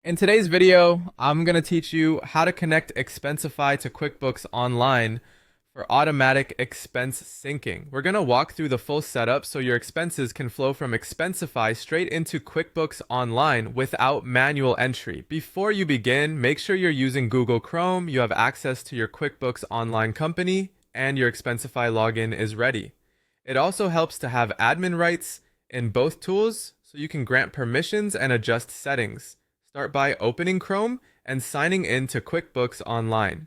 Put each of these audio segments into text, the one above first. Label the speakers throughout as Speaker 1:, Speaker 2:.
Speaker 1: In today's video, I'm going to teach you how to connect Expensify to QuickBooks Online for automatic expense syncing. We're going to walk through the full setup so your expenses can flow from Expensify straight into QuickBooks Online without manual entry. Before you begin, make sure you're using Google Chrome, you have access to your QuickBooks Online company, and your Expensify login is ready. It also helps to have admin rights in both tools so you can grant permissions and adjust settings. Start by opening Chrome and signing in to QuickBooks Online.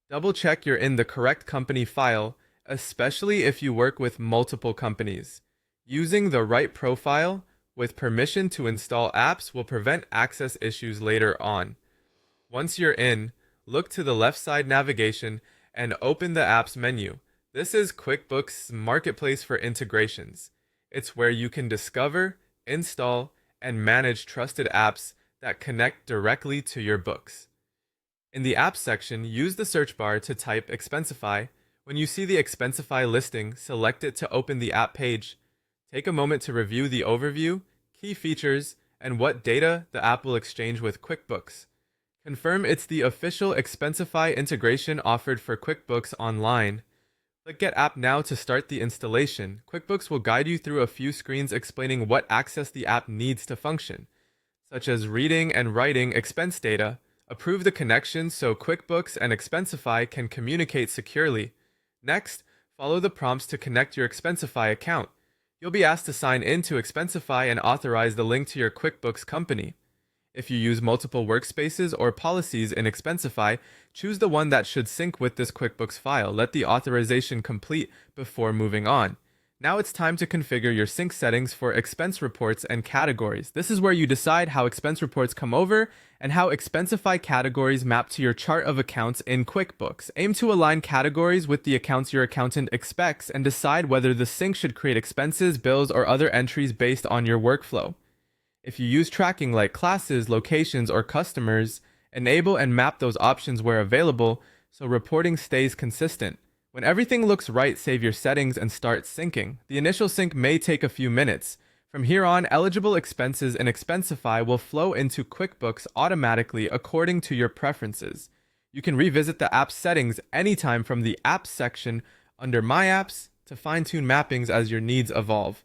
Speaker 1: Double check you're in the correct company file, especially if you work with multiple companies. Using the right profile with permission to install apps will prevent access issues later on. Once you're in, look to the left side navigation and open the apps menu. This is QuickBooks Marketplace for integrations. It's where you can discover, install, and manage trusted apps that connect directly to your books. In the Apps section, use the search bar to type Expensify. When you see the Expensify listing, select it to open the app page. Take a moment to review the overview, key features, and what data the app will exchange with QuickBooks. Confirm it's the official Expensify integration offered for QuickBooks Online. Click Get App Now to start the installation. QuickBooks will guide you through a few screens explaining what access the app needs to function, such as reading and writing expense data. Approve the connection so QuickBooks and Expensify can communicate securely. Next, follow the prompts to connect your Expensify account. You'll be asked to sign in to Expensify and authorize the link to your QuickBooks company. If you use multiple workspaces or policies in Expensify, choose the one that should sync with this QuickBooks file. Let the authorization complete before moving on. Now it's time to configure your sync settings for expense reports and categories. This is where you decide how expense reports come over and how Expensify categories map to your chart of accounts in QuickBooks. Aim to align categories with the accounts your accountant expects and decide whether the sync should create expenses, bills, or other entries based on your workflow. If you use tracking like classes, locations, or customers, enable and map those options where available so reporting stays consistent. When everything looks right, save your settings and start syncing. The initial sync may take a few minutes. From here on, eligible expenses in Expensify will flow into QuickBooks automatically according to your preferences. You can revisit the app settings anytime from the Apps section under My Apps to fine-tune mappings as your needs evolve.